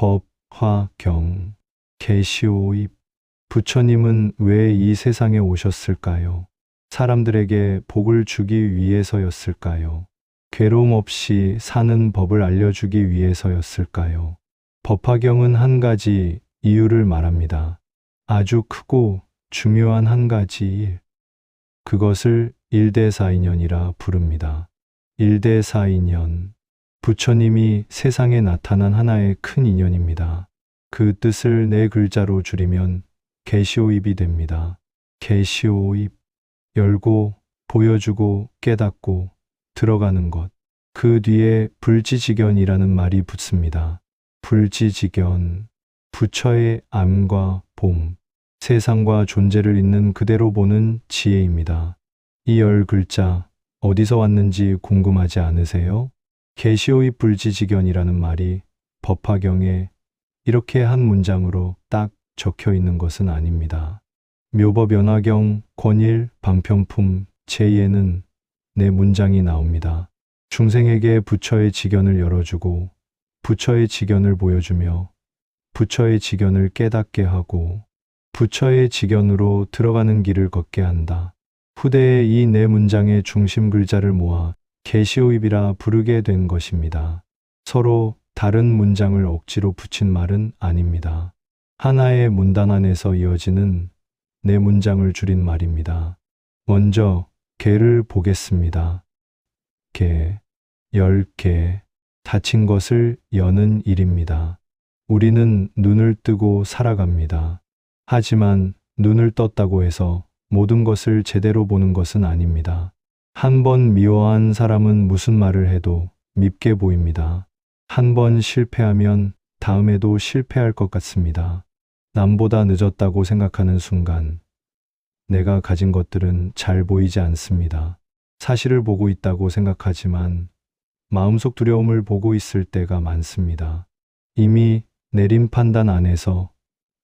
법, 화, 경, 계시오입. 부처님은 왜 이 세상에 오셨을까요? 사람들에게 복을 주기 위해서였을까요? 괴로움 없이 사는 법을 알려주기 위해서였을까요? 법화경은 한 가지 이유를 말합니다. 아주 크고 중요한 한 가지 일. 그것을 일대사인연이라 부릅니다. 일대사인연. 부처님이 세상에 나타난 하나의 큰 인연입니다. 그 뜻을 네 글자로 줄이면 계시오입이 됩니다. 계시오입. 열고, 보여주고, 깨닫고, 들어가는 것. 그 뒤에 불지지견이라는 말이 붙습니다. 불지지견. 부처의 암과 봄. 세상과 존재를 있는 그대로 보는 지혜입니다. 이 열 글자 어디서 왔는지 궁금하지 않으세요? 계시오입 불지지견이라는 말이 법화경에 이렇게 한 문장으로 딱 적혀 있는 것은 아닙니다. 묘법연화경 권일 방편품 제2에는 네 문장이 나옵니다. 중생에게 부처의 지견을 열어주고 부처의 지견을 보여주며 부처의 지견을 깨닫게 하고 부처의 지견으로 들어가는 길을 걷게 한다. 후대에 이 네 문장의 중심 글자를 모아 계시오입이라 부르게 된 것입니다. 서로 다른 문장을 억지로 붙인 말은 아닙니다. 하나의 문단 안에서 이어지는 네 문장을 줄인 말입니다. 먼저 개를 보겠습니다. 개, 10개, 닫힌 것을 여는 일입니다. 우리는 눈을 뜨고 살아갑니다. 하지만 눈을 떴다고 해서 모든 것을 제대로 보는 것은 아닙니다. 한 번 미워한 사람은 무슨 말을 해도 밉게 보입니다. 한 번 실패하면 다음에도 실패할 것 같습니다. 남보다 늦었다고 생각하는 순간 내가 가진 것들은 잘 보이지 않습니다. 사실을 보고 있다고 생각하지만 마음속 두려움을 보고 있을 때가 많습니다. 이미 내린 판단 안에서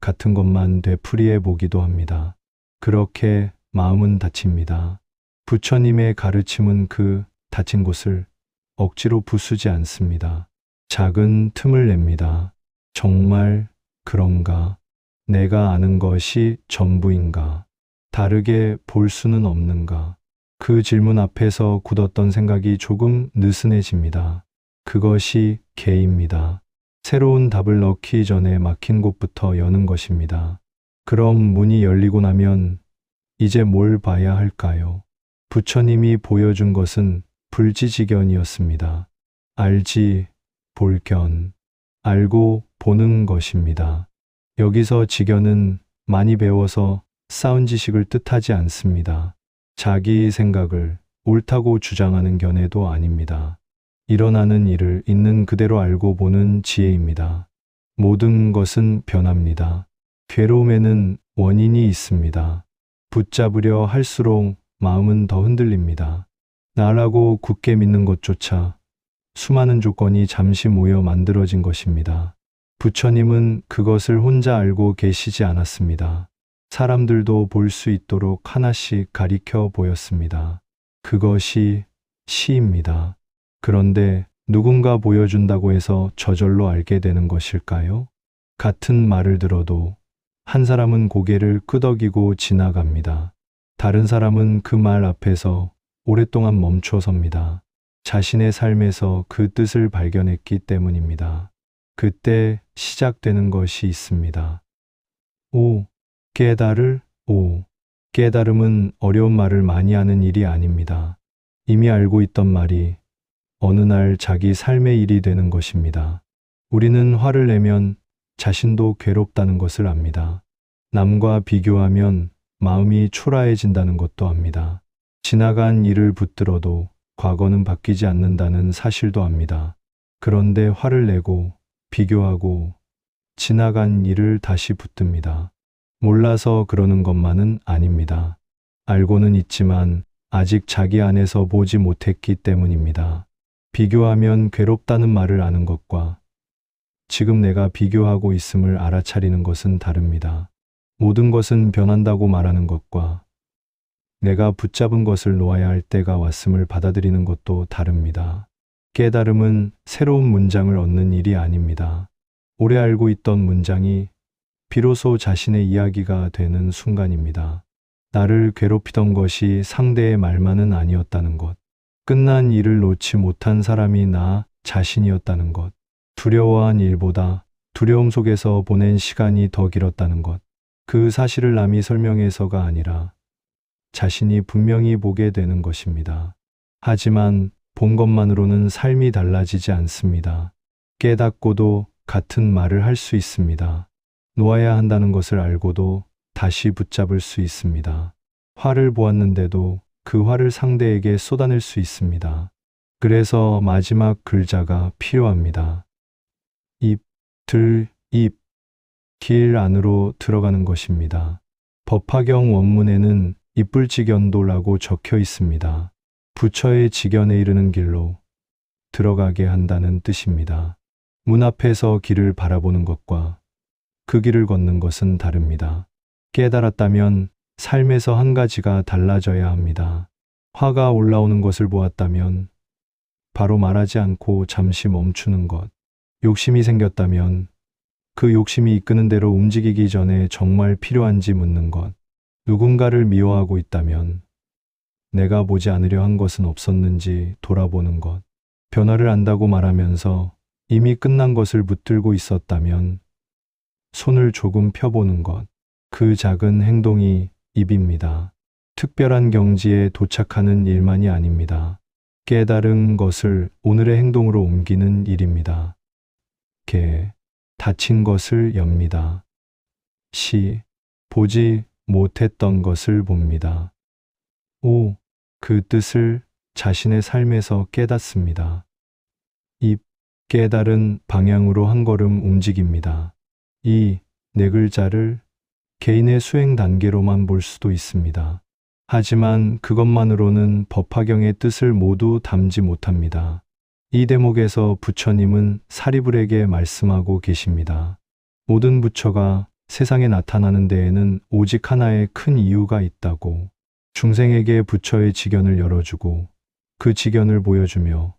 같은 것만 되풀이해 보기도 합니다. 그렇게 마음은 다칩니다. 부처님의 가르침은 그 다친 곳을 억지로 부수지 않습니다. 작은 틈을 냅니다. 정말 그런가? 내가 아는 것이 전부인가? 다르게 볼 수는 없는가? 그 질문 앞에서 굳었던 생각이 조금 느슨해집니다. 그것이 개입니다. 새로운 답을 넣기 전에 막힌 곳부터 여는 것입니다. 그럼 문이 열리고 나면 이제 뭘 봐야 할까요? 부처님이 보여준 것은 불지지견이었습니다. 알지, 볼견, 알고 보는 것입니다. 여기서 지견은 많이 배워서 쌓은 지식을 뜻하지 않습니다. 자기 생각을 옳다고 주장하는 견해도 아닙니다. 일어나는 일을 있는 그대로 알고 보는 지혜입니다. 모든 것은 변합니다. 괴로움에는 원인이 있습니다. 붙잡으려 할수록 마음은 더 흔들립니다. 나라고 굳게 믿는 것조차 수많은 조건이 잠시 모여 만들어진 것입니다. 부처님은 그것을 혼자 알고 계시지 않았습니다. 사람들도 볼 수 있도록 하나씩 가리켜 보였습니다. 그것이 시입니다. 그런데 누군가 보여준다고 해서 저절로 알게 되는 것일까요? 같은 말을 들어도 한 사람은 고개를 끄덕이고 지나갑니다. 다른 사람은 그 말 앞에서 오랫동안 멈춰 섭니다. 자신의 삶에서 그 뜻을 발견했기 때문입니다. 그때 시작되는 것이 있습니다. 깨달음은 어려운 말을 많이 하는 일이 아닙니다. 이미 알고 있던 말이 어느 날 자기 삶의 일이 되는 것입니다. 우리는 화를 내면 자신도 괴롭다는 것을 압니다. 남과 비교하면 마음이 초라해진다는 것도 압니다. 지나간 일을 붙들어도 과거는 바뀌지 않는다는 사실도 압니다. 그런데 화를 내고 비교하고 지나간 일을 다시 붙듭니다. 몰라서 그러는 것만은 아닙니다. 알고는 있지만 아직 자기 안에서 보지 못했기 때문입니다. 비교하면 괴롭다는 말을 아는 것과 지금 내가 비교하고 있음을 알아차리는 것은 다릅니다. 모든 것은 변한다고 말하는 것과 내가 붙잡은 것을 놓아야 할 때가 왔음을 받아들이는 것도 다릅니다. 깨달음은 새로운 문장을 얻는 일이 아닙니다. 오래 알고 있던 문장이 비로소 자신의 이야기가 되는 순간입니다. 나를 괴롭히던 것이 상대의 말만은 아니었다는 것. 끝난 일을 놓지 못한 사람이 나 자신이었다는 것. 두려워한 일보다 두려움 속에서 보낸 시간이 더 길었다는 것. 그 사실을 남이 설명해서가 아니라 자신이 분명히 보게 되는 것입니다. 하지만 본 것만으로는 삶이 달라지지 않습니다. 깨닫고도 같은 말을 할 수 있습니다. 놓아야 한다는 것을 알고도 다시 붙잡을 수 있습니다. 화를 보았는데도 그 화를 상대에게 쏟아낼 수 있습니다. 그래서 마지막 글자가 필요합니다. 입, 길 안으로 들어가는 것입니다. 법화경 원문에는 입불직연도라고 적혀 있습니다. 부처의 직연에 이르는 길로 들어가게 한다는 뜻입니다. 문 앞에서 길을 바라보는 것과 그 길을 걷는 것은 다릅니다. 깨달았다면 삶에서 한 가지가 달라져야 합니다. 화가 올라오는 것을 보았다면 바로 말하지 않고 잠시 멈추는 것. 욕심이 생겼다면 그 욕심이 이끄는 대로 움직이기 전에 정말 필요한지 묻는 것. 누군가를 미워하고 있다면 내가 보지 않으려 한 것은 없었는지 돌아보는 것. 변화를 안다고 말하면서 이미 끝난 것을 붙들고 있었다면 손을 조금 펴보는 것. 그 작은 행동이 입입니다. 특별한 경지에 도착하는 일만이 아닙니다. 깨달은 것을 오늘의 행동으로 옮기는 일입니다. 다친 것을 엽니다. 보지 못했던 것을 봅니다. 그 뜻을 자신의 삶에서 깨닫습니다. 깨달은 방향으로 한 걸음 움직입니다. 이 네 글자를 개인의 수행 단계로만 볼 수도 있습니다. 하지만 그것만으로는 법화경의 뜻을 모두 담지 못합니다. 이 대목에서 부처님은 사리불에게 말씀하고 계십니다. 모든 부처가 세상에 나타나는 데에는 오직 하나의 큰 이유가 있다고. 중생에게 부처의 직연을 열어주고 그 직연을 보여주며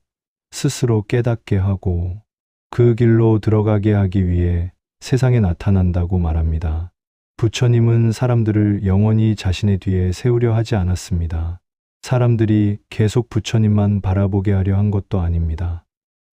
스스로 깨닫게 하고 그 길로 들어가게 하기 위해 세상에 나타난다고 말합니다. 부처님은 사람들을 영원히 자신의 뒤에 세우려 하지 않았습니다. 사람들이 계속 부처님만 바라보게 하려 한 것도 아닙니다.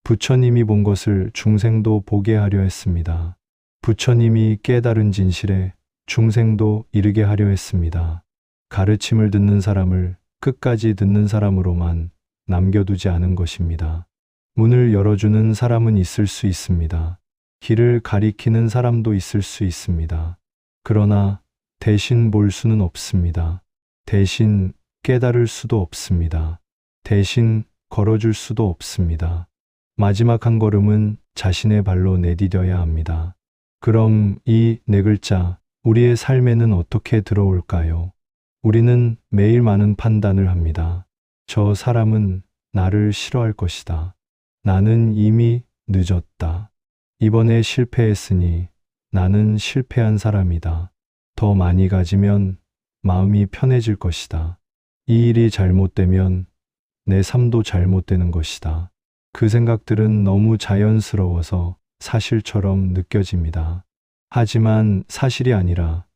부처님이 본 것을 중생도 보게 하려 했습니다. 부처님이 깨달은 진실에 중생도 이르게 하려 했습니다. 가르침을 듣는 사람을 끝까지 듣는 사람으로만 남겨두지 않은 것입니다. 문을 열어주는 사람은 있을 수 있습니다. 길을 가리키는 사람도 있을 수 있습니다. 그러나 대신 볼 수는 없습니다. 대신 깨달을 수도 없습니다. 대신 걸어줄 수도 없습니다. 마지막 한 걸음은 자신의 발로 내디뎌야 합니다. 그럼 이 네 글자, 우리의 삶에는 어떻게 들어올까요? 우리는 매일 많은 판단을 합니다. 저 사람은 나를 싫어할 것이다. 나는 이미 늦었다. 이번에 실패했으니 나는 실패한 사람이다. 더 많이 가지면 마음이 편해질 것이다. 이 일이 잘못되면 내 삶도 잘못되는 것이다. 그 생각들은 너무 자연스러워서 사실처럼 느껴집니다. 하지만 사실이 아니라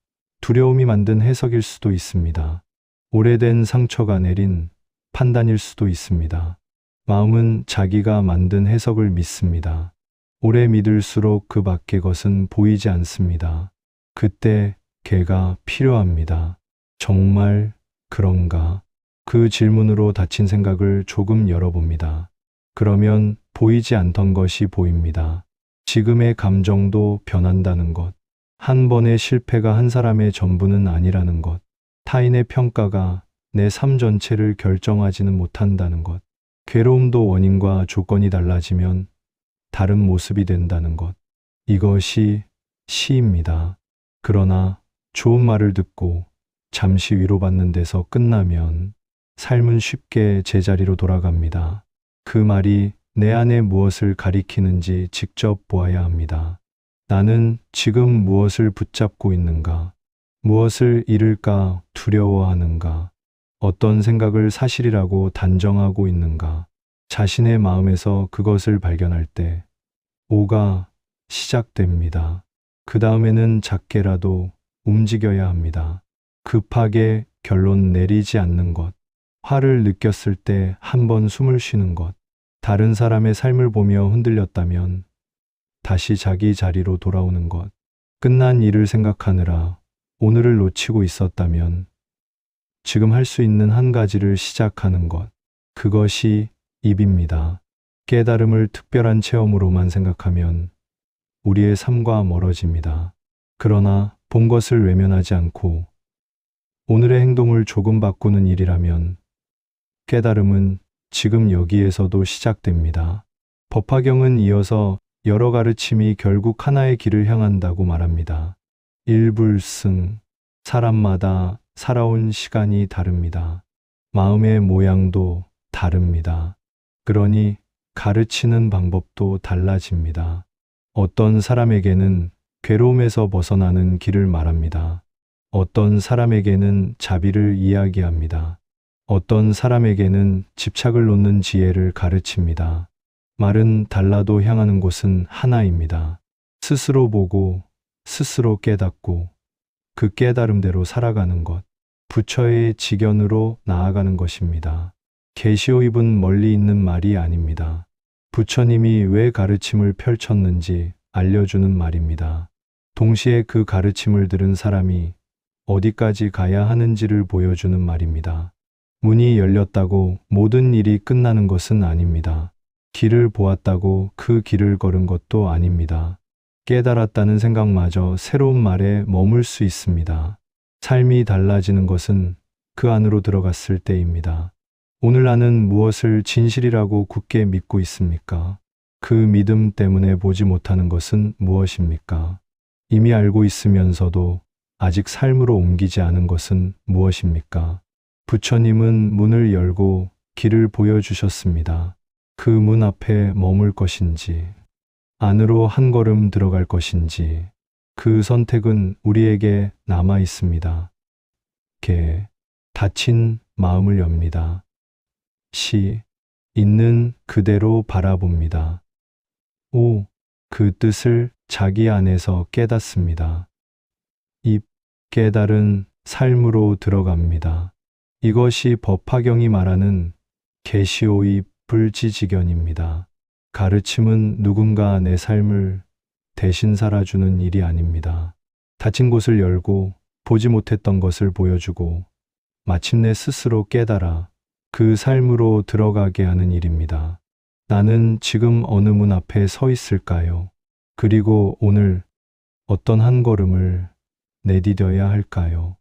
두려움이 만든 해석일 수도 있습니다. 오래된 상처가 내린 판단일 수도 있습니다. 마음은 자기가 만든 해석을 믿습니다. 오래 믿을수록 그 밖의 것은 보이지 않습니다. 그때 개가 필요합니다. 정말 그런가? 그 질문으로 닫힌 생각을 조금 열어봅니다. 그러면 보이지 않던 것이 보입니다. 지금의 감정도 변한다는 것. 한 번의 실패가 한 사람의 전부는 아니라는 것. 타인의 평가가 내 삶 전체를 결정하지는 못한다는 것. 괴로움도 원인과 조건이 달라지면 다른 모습이 된다는 것. 이것이 시입니다. 그러나 좋은 말을 듣고 잠시 위로받는 데서 끝나면 삶은 쉽게 제자리로 돌아갑니다. 그 말이 내 안에 무엇을 가리키는지 직접 보아야 합니다. 나는 지금 무엇을 붙잡고 있는가? 무엇을 잃을까 두려워하는가? 어떤 생각을 사실이라고 단정하고 있는가? 자신의 마음에서 그것을 발견할 때 오가 시작됩니다. 그 다음에는 작게라도 움직여야 합니다. 급하게 결론 내리지 않는 것. 화를 느꼈을 때 한 번 숨을 쉬는 것. 다른 사람의 삶을 보며 흔들렸다면 다시 자기 자리로 돌아오는 것. 끝난 일을 생각하느라 오늘을 놓치고 있었다면 지금 할 수 있는 한 가지를 시작하는 것. 그것이 입입니다. 깨달음을 특별한 체험으로만 생각하면 우리의 삶과 멀어집니다. 그러나 본 것을 외면하지 않고 오늘의 행동을 조금 바꾸는 일이라면 깨달음은 지금 여기에서도 시작됩니다. 법화경은 이어서 여러 가르침이 결국 하나의 길을 향한다고 말합니다. 일불승, 사람마다 살아온 시간이 다릅니다. 마음의 모양도 다릅니다. 그러니 가르치는 방법도 달라집니다. 어떤 사람에게는 괴로움에서 벗어나는 길을 말합니다. 어떤 사람에게는 자비를 이야기합니다. 어떤 사람에게는 집착을 놓는 지혜를 가르칩니다. 말은 달라도 향하는 곳은 하나입니다. 스스로 보고 스스로 깨닫고 그 깨달음대로 살아가는 것. 부처의 직연으로 나아가는 것입니다. 계시오입은 멀리 있는 말이 아닙니다. 부처님이 왜 가르침을 펼쳤는지 알려주는 말입니다. 동시에 그 가르침을 들은 사람이 어디까지 가야 하는지를 보여주는 말입니다. 문이 열렸다고 모든 일이 끝나는 것은 아닙니다. 길을 보았다고 그 길을 걸은 것도 아닙니다. 깨달았다는 생각마저 새로운 말에 머물 수 있습니다. 삶이 달라지는 것은 그 안으로 들어갔을 때입니다. 오늘 나는 무엇을 진실이라고 굳게 믿고 있습니까? 그 믿음 때문에 보지 못하는 것은 무엇입니까? 이미 알고 있으면서도 아직 삶으로 옮기지 않은 것은 무엇입니까? 부처님은 문을 열고 길을 보여주셨습니다. 그 문 앞에 머물 것인지, 안으로 한 걸음 들어갈 것인지, 그 선택은 우리에게 남아 있습니다. 닫힌 마음을 엽니다. 있는 그대로 바라봅니다. 그 뜻을 자기 안에서 깨닫습니다. 깨달은 삶으로 들어갑니다. 이것이 법화경이 말하는 계시오입 불지지견입니다. 가르침은 누군가 내 삶을 대신 살아주는 일이 아닙니다. 닫힌 곳을 열고 보지 못했던 것을 보여주고 마침내 스스로 깨달아 그 삶으로 들어가게 하는 일입니다. 나는 지금 어느 문 앞에 서 있을까요? 그리고 오늘 어떤 한 걸음을 내디뎌야 할까요?